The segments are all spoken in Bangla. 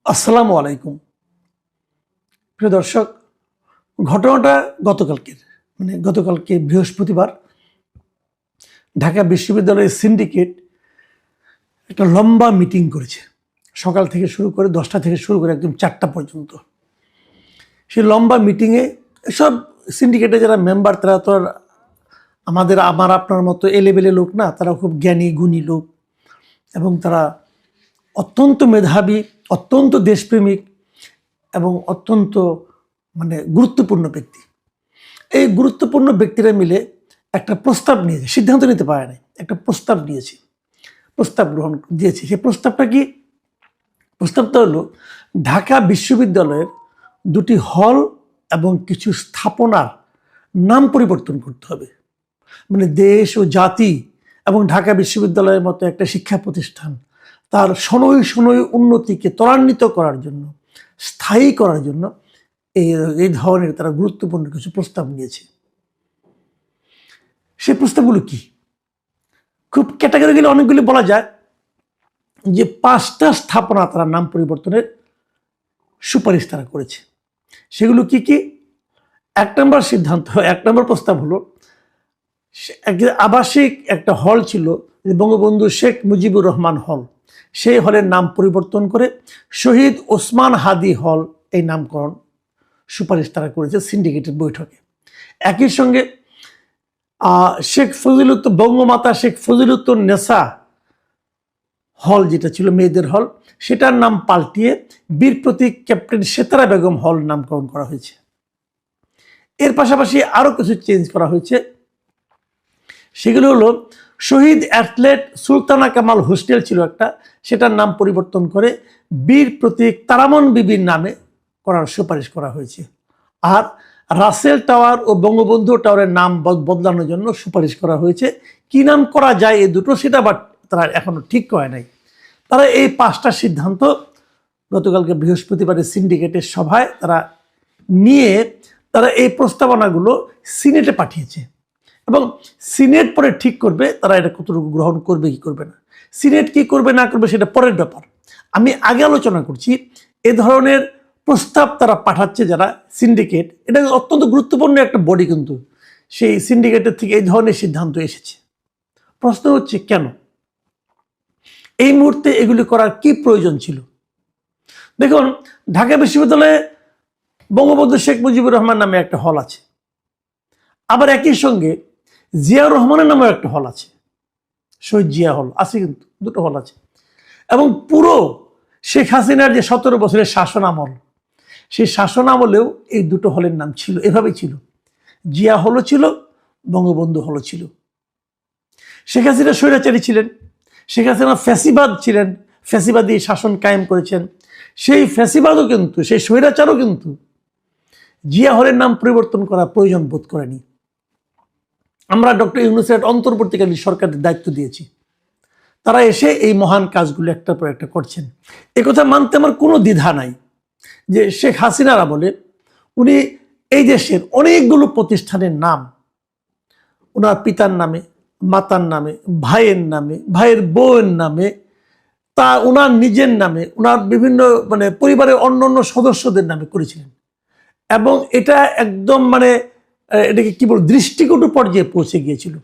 আসসালামু আলাইকুম। প্রিয় দর্শক, ঘটনাটা গতকালকে বৃহস্পতিবার ঢাকা বিশ্ববিদ্যালয়ের সিন্ডিকেট একটা লম্বা মিটিং করেছে। সকাল থেকে শুরু করে 10টা থেকে শুরু করে একদম 4টা পর্যন্ত। সেই লম্বা মিটিংয়ে সব সিন্ডিকেটে যারা মেম্বার তারা তো আর আমার আপনার মতো এলেবেলে লোক না, তারা খুব জ্ঞানী গুণী লোক এবং তারা অত্যন্ত মেধাবী, অত্যন্ত দেশপ্রেমিক এবং অত্যন্ত গুরুত্বপূর্ণ ব্যক্তি। এই গুরুত্বপূর্ণ ব্যক্তিরা মিলে একটা প্রস্তাব নিয়েছে, সিদ্ধান্ত নিতে পারে নাই, একটা প্রস্তাব নিয়েছে, প্রস্তাব গ্রহণ দিয়েছে। সেই প্রস্তাবটা কি? প্রস্তাবটা হলো ঢাকা বিশ্ববিদ্যালয়ের দুটি হল এবং কিছু স্থাপনার নাম পরিবর্তন করতে হবে। দেশ ও জাতি এবং ঢাকা বিশ্ববিদ্যালয়ের মতো একটা শিক্ষা প্রতিষ্ঠান তার শনৈ উন্নতিকে ত্বরান্বিত করার জন্য, স্থায়ী করার জন্য এই ধরনের তারা গুরুত্বপূর্ণ কিছু প্রস্তাব নিয়েছে। সেই প্রস্তাবগুলো কি? খুব ক্যাটাগরিক্যালি অনেকগুলি বলা যায় যে 5টা স্থাপনা তারা নাম পরিবর্তনের সুপারিশ তারা করেছে। সেগুলো কি কি? 1 নম্বর প্রস্তাব হলো আবাসিক একটা হল ছিল বঙ্গবন্ধু শেখ মুজিবুর রহমান হল, সেই হলের নাম পরিবর্তন করে শহীদ ওসমান হাদি হল এই নামকরণ সুপারিশ তারা করেছে সিন্ডিকেটের বৈঠকে। একই সঙ্গে বঙ্গমাতা শেখ ফজিলুত্তর নেসা হল, যেটা ছিল মেয়েদের হল, সেটার নাম পাল্টিয়ে বীর প্রতীক ক্যাপ্টেন সেতারা বেগম হল নামকরণ করা হয়েছে। এর পাশাপাশি আরো কিছু চেঞ্জ করা হয়েছে। সেগুলো হলো শহীদ অ্যাথলেট সুলতানা কামাল হোস্টেল ছিল একটা, সেটার নাম পরিবর্তন করে বীর প্রতীক তারামন বিবির নামে করার সুপারিশ করা হয়েছে। আর রাসেল টাওয়ার ও বঙ্গবন্ধু টাওয়ারের নাম বদলানোর জন্য সুপারিশ করা হয়েছে। কি নাম করা যায় এই দুটো, সেটা বাট তারা এখনো ঠিক করে নাই। তারা এই 5টা সিদ্ধান্ত গতকালকে বৃহস্পতিবারের সিন্ডিকেটের সভায় তারা নিয়ে তারা এই প্রস্তাবনাগুলো সিনেটে পাঠিয়েছে এবং সিনেট পরে ঠিক করবে তারা এটা কতটুকু গ্রহণ করবে কি করবে না। সিনেট কি করবে না করবে সেটা পরের ব্যাপার। আমি আগে আলোচনা করছি এ ধরনের প্রস্তাব তারা পাঠাচ্ছে যারা সিন্ডিকেট, এটা অত্যন্ত গুরুত্বপূর্ণ একটা বডি, কিন্তু সেই সিন্ডিকেটের থেকে এই ধরনের সিদ্ধান্ত এসেছে। প্রশ্ন হচ্ছে কেন এই মুহূর্তে এগুলি করার কি প্রয়োজন ছিল? দেখুন, ঢাকা বিশ্ববিদ্যালয়ে বঙ্গবন্ধু শেখ মুজিবুর রহমান নামে একটা হল আছে, আবার একই সঙ্গে জিয়াউর রহমানের নামেও একটা হল আছে, শহীদ জিয়া হল আছে, কিন্তু দুটো হল আছে। এবং পুরো শেখ হাসিনার যে 17 বছরের শাসন আমল, সেই শাসন আমলেও এই দুটো হলের নাম ছিল, এভাবেই ছিল। জিয়া হলও ছিল, বঙ্গবন্ধু হলও ছিল। শেখ হাসিনা স্বৈরাচারী ছিলেন, শেখ হাসিনা ফ্যাসিবাদ ছিলেন, ফ্যাসিবাদী শাসন কায়েম করেছেন। সেই ফ্যাসিবাদও কিন্তু, সেই স্বৈরাচারও কিন্তু জিয়া হলের নাম পরিবর্তন করা প্রয়োজন বোধ করেনি। আমরা ডক্টর ইউনূসের অন্তর্বর্তীকালীন সরকারের দায়িত্ব দিয়েছি, তারা এসে এই মহান কাজগুলো একটার পর একটা করছেন। একথা মানতে আমার কোনো দ্বিধা নাই যে শেখ হাসিনারা বলে উনি এই দেশের অনেকগুলো প্রতিষ্ঠানের নাম ওনার পিতার নামে, মাতার নামে, ভাইয়ের নামে, ভাইয়ের বউয়ের নামে, তা ওনার নিজের নামে, ওনার বিভিন্ন পরিবারের অন্য সদস্যদের নামে করেছিলেন। এবং এটা একদম এটাকে কি বল, দৃষ্টিকটু পর্যায়ে পৌঁছে গিয়েছিল।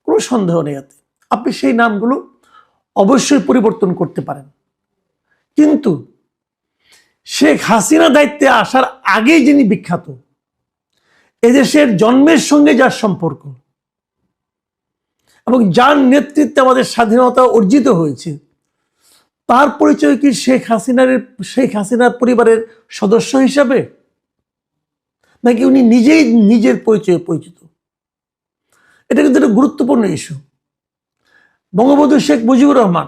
কোনো সন্দেহ নেই এতে। আপনি সেই নামগুলো অবশ্যই পরিবর্তন করতে পারেন, কিন্তু শেখ হাসিনা দায়িত্বে আসার আগেই যিনি বিখ্যাত, এদেশের জন্মের সঙ্গে যার সম্পর্ক এবং যার নেতৃত্বে আমাদের স্বাধীনতা অর্জিত হয়েছে, তার পরিচয় কি শেখ হাসিনার পরিবারের সদস্য হিসাবে, নাকি উনি নিজেই নিজের পরিচয়ে পরিচিত? এটা কিন্তু একটা গুরুত্বপূর্ণ ইস্যু। বঙ্গবন্ধু শেখ মুজিবুর রহমান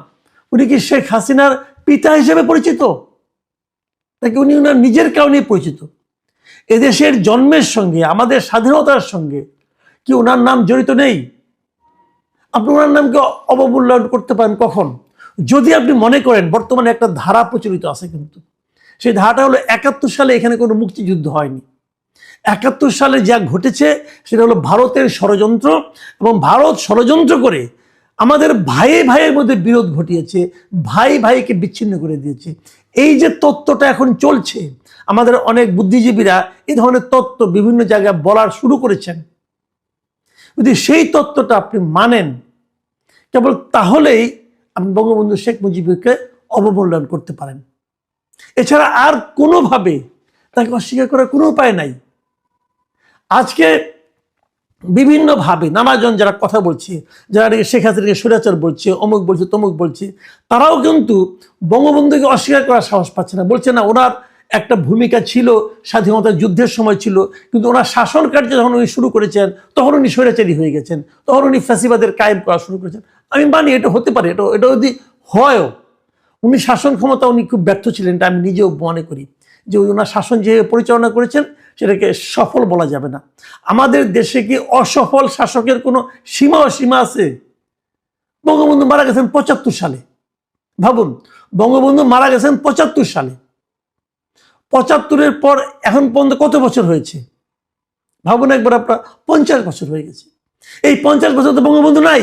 উনি কি শেখ হাসিনার পিতা হিসেবে পরিচিত, নাকি উনি ওনার নিজের কারণে পরিচিত? এদেশের জন্মের সঙ্গে, আমাদের স্বাধীনতার সঙ্গে কি ওনার নাম জড়িত নেই? আপনি ওনার নামকে অবমূল্যায়ন করতে পারেন কখন? যদি আপনি মনে করেন, বর্তমানে একটা ধারা প্রচলিত আছে, কিন্তু সেই ধারাটা হলো 71 সালে এখানে কোনো মুক্তিযুদ্ধ হয়নি। 71 সালে যা ঘটেছে সেটা হলো ভারতের ষড়যন্ত্র, এবং ভারত ষড়যন্ত্র করে আমাদের ভাইয়ের মধ্যে বিরোধ ঘটিয়েছে, ভাইকে বিচ্ছিন্ন করে দিয়েছে। এই যে তত্ত্বটা এখন চলছে, আমাদের অনেক বুদ্ধিজীবীরা এই ধরনের তত্ত্ব বিভিন্ন জায়গায় বলার শুরু করেছেন। যদি সেই তত্ত্বটা আপনি মানেন, কেবল তাহলেই আপনি বঙ্গবন্ধু শেখ মুজিবকে অবমূল্যায়ন করতে পারেন। এছাড়া আর কোনোভাবে তাকে অস্বীকার করার কোনো উপায় নাই। আজকে বিভিন্নভাবে নানাজন যারা কথা বলছে, যারা শেখ হাসিনাকে স্বৈরাচার বলছে, অমুক বলছে, তমুক বলছে, তারাও কিন্তু বঙ্গবন্ধুকে অস্বীকার করার সাহস পাচ্ছে না। বলছে না, ওনার একটা ভূমিকা ছিল, স্বাধীনতা যুদ্ধের সময় ছিল, কিন্তু ওনার শাসন কার্য যখন উনি শুরু করেছেন তখন উনি স্বৈরাচারী হয়ে গেছেন, তখন উনি ফ্যাসিবাদের কায়েম করা শুরু করেছেন। আমি মানি এটা হতে পারে, এটা যদি হয়ও, উনি শাসন ক্ষমতা উনি খুব ব্যর্থ ছিলেন, এটা আমি নিজেও মনে করি যে ওনার শাসন যে পরিচালনা করেছেন সেটাকে সফল বলা যাবে না। আমাদের দেশে কি অসফল শাসকের কোনো সীমা আছে? বঙ্গবন্ধু মারা গেছেন ৭৫ সালে। ভাবুন, বঙ্গবন্ধু মারা গেছেন ৭৫ সালে। ৭৫-এর পর এখন পর্যন্ত কত বছর হয়েছে ভাবুন একবার, আপনার ৫০ বছর হয়ে গেছে। এই ৫০ বছর তো বঙ্গবন্ধু নাই।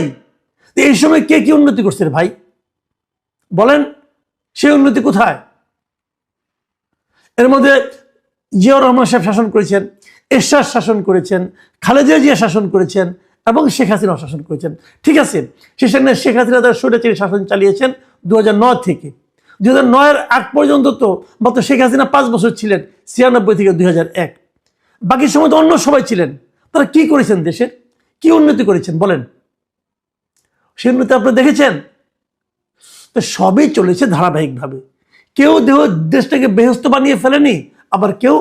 এই সময় কে কি উন্নতি করছে ভাই বলেন? সেই উন্নতি কোথায়? এর মধ্যে জিয়াউর রহমান সাহেব শাসন করেছেন, এরশাদ শাসন করেছেন, খালেদা জিয়া শাসন করেছেন এবং শেখ হাসিনা শাসন করেছেন। ঠিক আছে, সেখানে শেখ হাসিনা তার স্বৈরাচারী শাসন চালিয়েছেন ২০০৯ থেকে। ২০০৯-এর আগ পর্যন্ত তো মাত্র শেখ হাসিনা ৫ বছর ছিলেন, ৯৬ থেকে ২০০১। বাকি সময় তো অন্য সবাই ছিলেন। তারা কি করেছেন? দেশের কি উন্নতি করেছেন বলেন? সেই উন্নতি আপনি দেখেছেন? তো সবই চলেছে ধারাবাহিকভাবে। কেউ দেশটাকে বেহেশত বানিয়ে ফেলেনি, আবার কেউ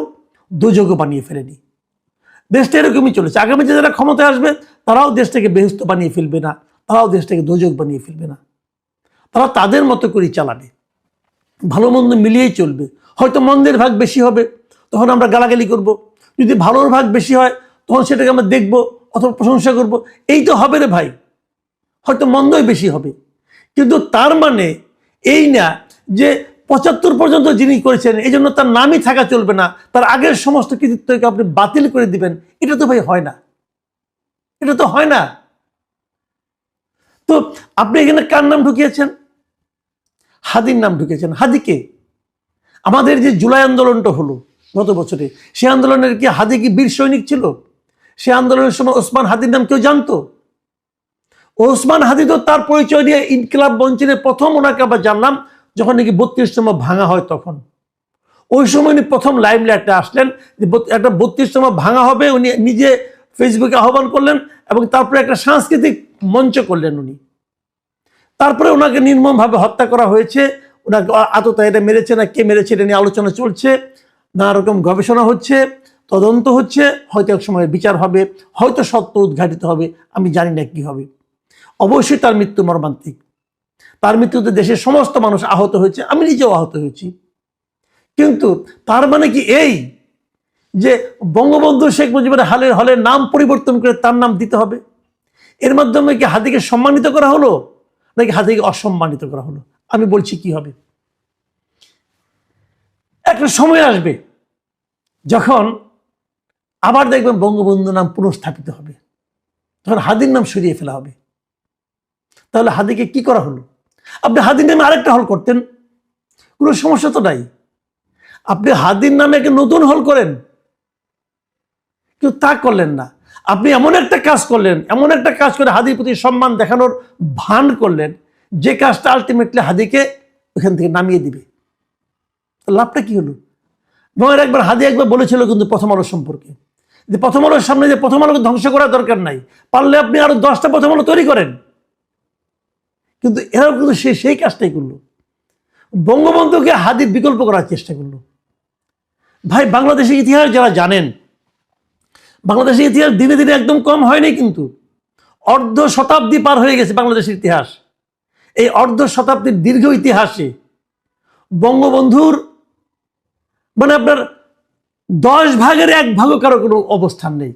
দোজগও বানিয়ে ফেলেনি। দেশটা এরকমই চলেছে। আগামী যে যারা ক্ষমতায় আসবে তারাও দেশটাকে বেহেশত বানিয়ে ফেলবে না, তারাও দেশটাকে দোজগ বানিয়ে ফেলবে না। তারা তাদের মতো করেই চালাবে, ভালো মন্দ মিলিয়েই চলবে। হয়তো মন্দের ভাগ বেশি হবে, তখন আমরা গালাগালি করব। যদি ভালোর ভাগ বেশি হয় তখন সেটাকে আমরা দেখবো অথবা প্রশংসা করব। এই তো হবে রে ভাই, হয়তো মন্দই বেশি হবে। কিন্তু তার মানে এই না যে ৭৫ পর্যন্ত যিনি করেছেন এই জন্য তার নামই থাকা চলবে না, তার আগের সমস্ত কৃতিত্বকে আপনি বাতিল করে দিবেন। এটা তো ভাই হয় না, এটা তো হয় না। তো আপনি এখানে কার নাম ঢুকিয়েছেন? হাদির নাম ঢুকিয়েছেন। হাদিকে আমাদের যে জুলাই আন্দোলনটা হলো গত বছরে, সে আন্দোলনের কি হাদি কি বীর সৈনিক ছিল? সে আন্দোলনের সময় ওসমান হাদির নাম কেউ জানতো? ওসমান হাদি তো তার পরিচয় দিয়ে ইনকিলাব মঞ্চের প্রথম ওনাকে আবার জানলাম যখন নাকি ৩২তম ভাঙা হয়, তখন ওই সময় উনি প্রথম লাইমলাইটে আসলেন যে একটা ৩২তম ভাঙা হবে। উনি নিজে ফেসবুকে আহ্বান করলেন এবং তারপরে একটা সাংস্কৃতিক মঞ্চ করলেন উনি। তারপরে ওনাকে নির্মমভাবে হত্যা করা হয়েছে। ওনাকে আততায়ীরা মেরেছে না কে মেরেছে এটা নিয়ে আলোচনা চলছে, নানা রকম গবেষণা হচ্ছে, তদন্ত হচ্ছে। হয়তো এক সময় বিচার হবে, হয়তো সত্য উদ্ঘাটিত হবে, আমি জানি না কি হবে। অবশ্যই তার মৃত্যু মর্মান্তিক। তার মৃত্যুতে দেশের সমস্ত মানুষ আহত হয়েছে, আমি নিজেও আহত হয়েছি। কিন্তু তার মানে কি এই যে বঙ্গবন্ধু শেখ মুজিবের হলের নাম পরিবর্তন করে তার নাম দিতে হবে? এর মাধ্যমে কি হাদিকে সম্মানিত করা হলো নাকি হাদিকে অসম্মানিত করা হলো? আমি বলছি কি হবে। একটা সময় আসবে যখন আবার দেখবেন বঙ্গবন্ধু নাম পুনঃস্থাপিত হবে, তখন হাদির নাম সরিয়ে ফেলা হবে। তাহলে হাদিকে কি করা হলো? আপনি হাদির নামে আরেকটা হল করতেন, কোনো সমস্যা তো নাই। আপনি হাদির নামে একটা নতুন হল করেন, কিন্তু তা করলেন না। আপনি এমন একটা কাজ করলেন, এমন একটা কাজ করে হাদির প্রতি সম্মান দেখানোর ভান করলেন যে কাজটা আলটিমেটলি হাদিকে ওখান থেকে নামিয়ে দিবে। লাভটা কি হলো? নয়ের একবার হাদি একবার বলেছিল কিন্তু প্রথম আলো সম্পর্কে, যে প্রথম আলোর সামনে যে প্রথম আলোকে ধ্বংস করার দরকার নাই, পারলে আপনি আরো 10টা প্রথম আলো তৈরি করেন। কিন্তু এরাও কিন্তু সেই কাজটাই করলো, বঙ্গবন্ধুকে হাদির বিকল্প করার চেষ্টা করলো। ভাই, বাংলাদেশের ইতিহাস যারা জানেন, বাংলাদেশের ইতিহাস দিনে দিনে একদম কম হয়নি, কিন্তু অর্ধ শতাব্দী পার হয়ে গেছে বাংলাদেশের ইতিহাস। এই অর্ধ শতাব্দীর দীর্ঘ ইতিহাসে বঙ্গবন্ধুর মানে আপনার ১০ ভাগের ১ ভাগও কারো কোনো অবস্থান নেই।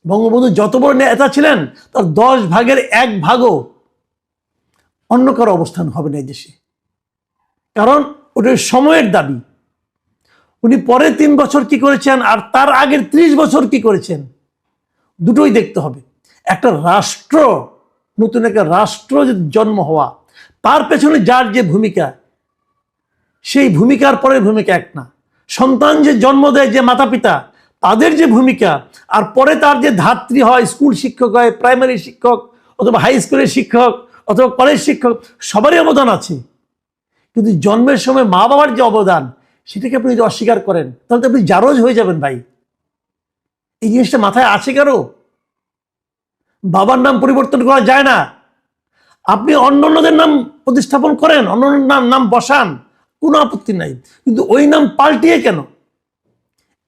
বঙ্গবন্ধু যত বড় নেতা ছিলেন তার ১০ ভাগের ১ ভাগও অন্য কারো অবস্থান হবে না এই দেশে, কারণ ওটা সময়ের দাবি। উনি পরে ৩ বছর কি করেছেন আর তার আগের ৩০ বছর কি করেছেন, দুটোই দেখতে হবে। একটা রাষ্ট্র নতুন একটা রাষ্ট্র জন্ম হওয়া, তার পেছনে যার যে ভূমিকা, সেই ভূমিকার পরের ভূমিকা এক না। সন্তান যে জন্ম দেয়, যে মাতা পিতা, তাদের যে ভূমিকা, আর পরে তার যে ধাত্রী হয়, স্কুল শিক্ষক হয়, প্রাইমারি শিক্ষক অথবা হাই স্কুলের শিক্ষক অথবা কলেজ শিক্ষক, সবারই অবদান আছে। কিন্তু জন্মের সময় মা বাবার যে অবদান, সেটাকে আপনি যদি অস্বীকার করেন, তাহলে তো আপনি জারজ হয়ে যাবেন ভাই। এই জিনিসটা মাথায় আছে কারো? বাবার নাম পরিবর্তন করা যায় না। আপনি অন্যদের নাম প্রতিস্থাপন করেন, অন্য নাম বসান, কোনো আপত্তি নাই, কিন্তু ওই নাম পাল্টিয়ে কেন?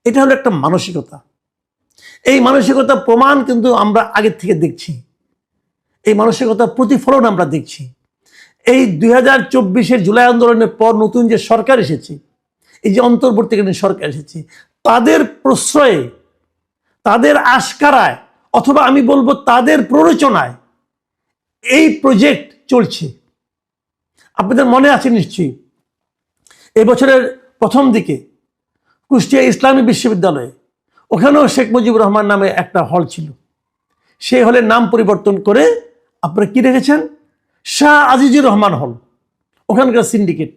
এটা হলো একটা মানসিকতা। এই মানসিকতা প্রমাণ কিন্তু আমরা আগের থেকে দেখছি, এই মানসিকতার প্রতিফলন আমরা দেখছি। এই 2024-এর জুলাই আন্দোলনের পর নতুন যে সরকার এসেছে, এই যে অন্তর্বর্তীকালীন সরকার এসেছে, তাদের প্রশ্রয়ে, তাদের আশকারায়, অথবা আমি বলবো তাদের প্ররোচনায় এই প্রজেক্ট চলছে। আপনাদের মনে আছে নিশ্চয়ই, এই বছরের প্রথম দিকে কুষ্টিয়া ইসলামী বিশ্ববিদ্যালয়ে, ওখানেও শেখ মুজিবুর রহমান নামে একটা হল ছিল। সেই হলের নাম পরিবর্তন করে আপনারা কি রেখেছেন? শাহ আজিজুর রহমান হল। ওখানকার সিন্ডিকেট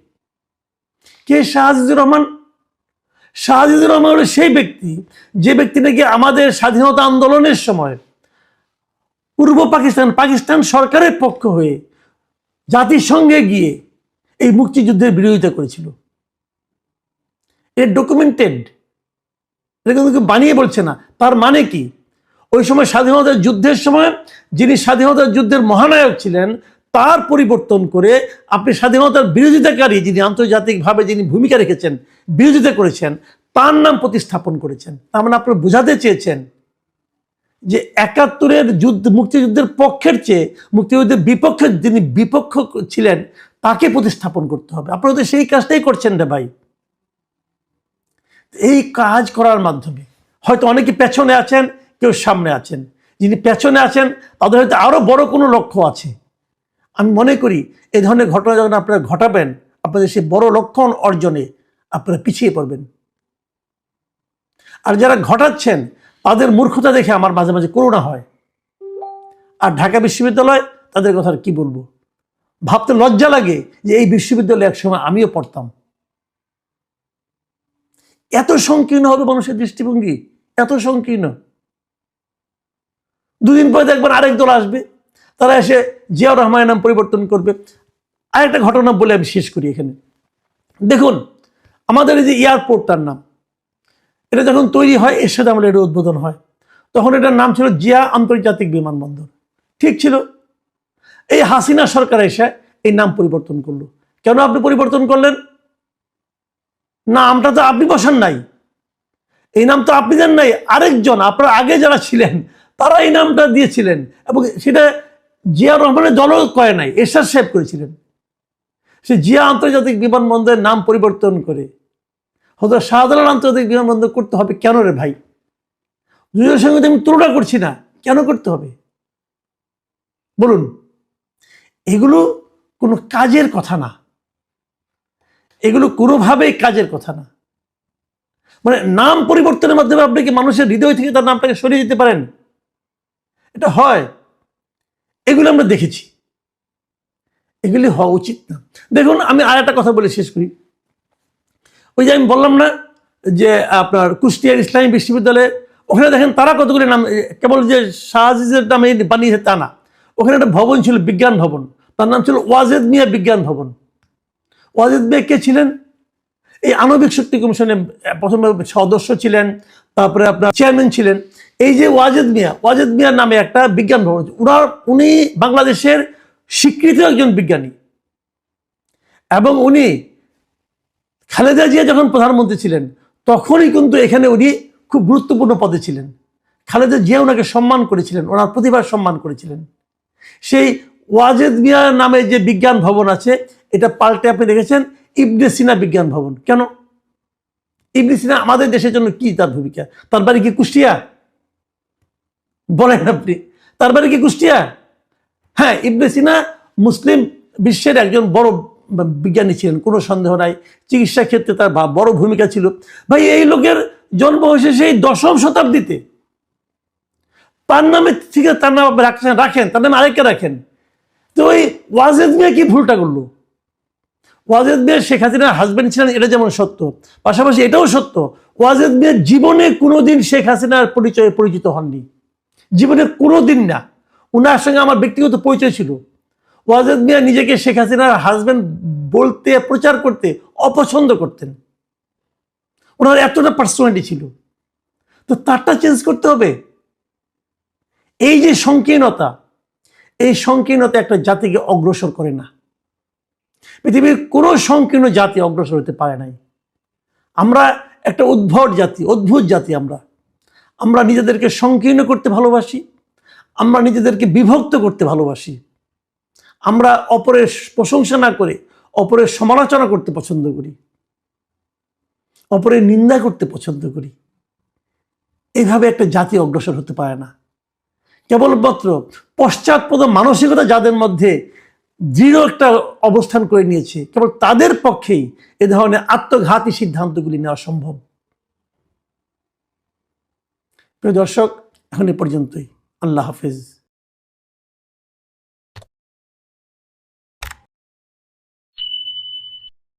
কে? শাহ আজিজুর রহমান। শাহ আজিজুর রহমান হল সেই ব্যক্তি, যে ব্যক্তি নাকি আমাদের স্বাধীনতা আন্দোলনের সময় পূর্ব পাকিস্তান সরকারের পক্ষ হয়ে জাতিসংঘে গিয়ে এই মুক্তিযুদ্ধের বিরোধিতা করেছিল। এর ডকুমেন্টেড, এটা কিন্তু বানিয়ে বলছে না। তার মানে কি? ওই সময় স্বাধীনতা যুদ্ধের সময় যিনি স্বাধীনতা যুদ্ধের মহানায়ক ছিলেন, তার পরিবর্তন করে আপনি স্বাধীনতার বিরোধিতাকারী, যিনি আন্তর্জাতিকভাবে যিনি ভূমিকা রেখেছেন, বিরোধিতা করেছেন, তার নাম প্রতিস্থাপন করেছেন। তার মানে আপনি বোঝাতে চেয়েছেন যে 71-এর যুদ্ধ, মুক্তিযুদ্ধের পক্ষের চেয়ে মুক্তিযুদ্ধের বিপক্ষে যিনি বিপক্ষ ছিলেন, তাকে প্রতিস্থাপন করতে হবে। আপনারা তো সেই কাজটাই করছেন রে ভাই। এই কাজ করার মাধ্যমে হয়তো অনেকে পেছনে আছেন, কেউ সামনে আছেন। যিনি পেছনে আছেন তাদের হয়তো আরো বড় কোনো লক্ষ্য আছে। আমি মনে করি এই ধরনের ঘটনা যখন আপনারা ঘটাবেন, আপনাদের সেই বড় লক্ষ্য অর্জনে আপনারা পিছিয়ে পড়বেন। আর যারা ঘটাচ্ছেন তাদের মূর্খতা দেখে আমার মাঝে মাঝে করুণা হয়। আর ঢাকা বিশ্ববিদ্যালয়, তাদের কথা কি বলবো, ভাবতে লজ্জা লাগে যে এই বিশ্ববিদ্যালয়ে একসময় আমিও পড়তাম। এত সংকীর্ণ হবে মানুষের দৃষ্টিভঙ্গি, এত সংকীর্ণ। দুদিন পরে দেখবেন আরেক দল আসবে, তারা এসে জিয়াউর রহমানের নাম পরিবর্তন করবে। আরেকটা ঘটনা বলে আমি শেষ করি এখানে। দেখুন, আমাদের এই যে এয়ারপোর্টটার নাম, এটা যখন তৈরি হয়, এরশাদ আমলে এটা উদ্বোধন হয়, তখন এটার নাম ছিল জিয়া আন্তর্জাতিক বিমানবন্দর। ঠিক ছিল। এই হাসিনা সরকার এসে এই নাম পরিবর্তন করলো। কেন আপনি পরিবর্তন করলেন? নামটা তো আপনি বসান নাই, এই নাম তো আপনি দেন নাই, আরেকজন আপনার আগে যারা ছিলেন তারা এই নামটা দিয়েছিলেন, এবং সেটা জিয়া রহমানের দলও করে নাই, এরশাদ সাহেব করেছিলেন। সে জিয়া আন্তর্জাতিক বিমানবন্দরের নাম পরিবর্তন করে হয়তো শাহজালাল আন্তর্জাতিক বিমানবন্দর করতে হবে কেন রে ভাই? দুজনের সঙ্গে আমি তুলনা করছি না, কেন করতে হবে বলুন? এগুলো কোনো কাজের কথা না, এগুলো কোনোভাবেই কাজের কথা না। মানে নাম পরিবর্তনের মাধ্যমে আপনি কি মানুষের হৃদয় থেকে তার নামটাকে সরিয়ে দিতে পারেন? এটা হয়, এগুলো আমরা দেখেছি, এগুলি হওয়া উচিত না। দেখুন, আমি আর একটা কথা বলে শেষ করি। ওই যে আমি বললাম না যে আপনার কুষ্টিয়ার ইসলামী বিশ্ববিদ্যালয়ে, ওখানে দেখেন তারা কতগুলি নাম, কেবল যে শাহজিজের নামে বানিয়েছে তা না। ওখানে একটা ভবন ছিল, বিজ্ঞান ভবন, তার নাম ছিল ওয়াজেদ মিয়া বিজ্ঞান ভবন। ওয়াজেদ মিয়া কে ছিলেন? এই আণবিক শক্তি কমিশনে প্রথমে সদস্য ছিলেন, তারপরে আপনার চেয়ারম্যান ছিলেন। এই যে ওয়াজেদ মিয়া নামে একটা বিজ্ঞান ভবন, উনি বাংলাদেশের স্বীকৃত একজন বিজ্ঞানী, এবং উনি খালেদা জিয়া যখন প্রধানমন্ত্রী ছিলেন তখনই কিন্তু এখানে উনি খুব গুরুত্বপূর্ণ পদে ছিলেন। খালেদা জিয়া ওনাকে সম্মান করেছিলেন, ওনার প্রতিভার সম্মান করেছিলেন। সেই ওয়াজেদ মিয়া নামে যে বিজ্ঞান ভবন আছে, এটা পাল্টে আপনি দেখেছেন ইবনে সিনা বিজ্ঞান ভবন। কেন? ইবনে সিনা আমাদের দেশের জন্য কি তার ভূমিকা? তার বাড়ি কি কুষ্টিয়া? বলেন আপনি, তার বাড়ি কি কুষ্টিয়া? হ্যাঁ, ইবনে সিনা মুসলিম বিশ্বের একজন বড় বিজ্ঞানী ছিলেন, কোনো সন্দেহ নাই। চিকিৎসা ক্ষেত্রে তার বড় ভূমিকা ছিল। ভাই, এই লোকের জন্ম হয়েছে সেই 10ম শতাব্দীতে, তার নামে ঠিক আছে, তার নাম রাখেন, তার নামে আরেকটা রাখেন। তো ওই ওয়াজেদ মিয়া কি ভুলটা করলো? ওয়াজেদ মিয়া শেখ হাসিনার হাজবেন্ড ছিলেন, এটা যেমন সত্য, পাশাপাশি এটাও সত্য ওয়াজেদ মিয়া জীবনে কোনোদিন শেখ হাসিনার পরিচয়ে পরিচিত হননি, জীবনে কোনোদিন না। উনার সঙ্গে আমার ব্যক্তিগত পরিচয় ছিল। ওয়াজেদ মিয়া নিজেকে শেখ হাসিনার হাজবেন্ড বলতে, প্রচার করতে অপছন্দ করতেন। ওনার এতটা পার্সোনালিটি ছিল, তো তারটা চেঞ্জ করতে হবে। এই যে সংকীর্ণতা, এই সংকীর্ণতা একটা জাতিকে অগ্রসর করে না। পৃথিবীর কোনো সংকীর্ণ জাতি অগ্রসর হতে পারে নাই। আমরা একটা উদ্ভট জাতি, অদ্ভুত জাতি। আমরা নিজেদেরকে সংকীর্ণ করতে ভালোবাসি, আমরা নিজেদেরকে বিভক্ত করতে ভালোবাসি, আমরা অপরের প্রশংসা না করে অপরের সমালোচনা করতে পছন্দ করি, অপরের নিন্দা করতে পছন্দ করি। এইভাবে একটা জাতি অগ্রসর হতে পারে না। কেবলমাত্র পশ্চাৎপদ মানসিকতা যাদের মধ্যে দৃঢ় একটা অবস্থান করে নিয়েছে, কেবল তাদের পক্ষেই এ ধরনের আত্মঘাতী সিদ্ধান্তগুলি নেওয়া সম্ভব। প্রিয় দর্শক, এখন এ পর্যন্তই। আল্লাহ হাফেজ।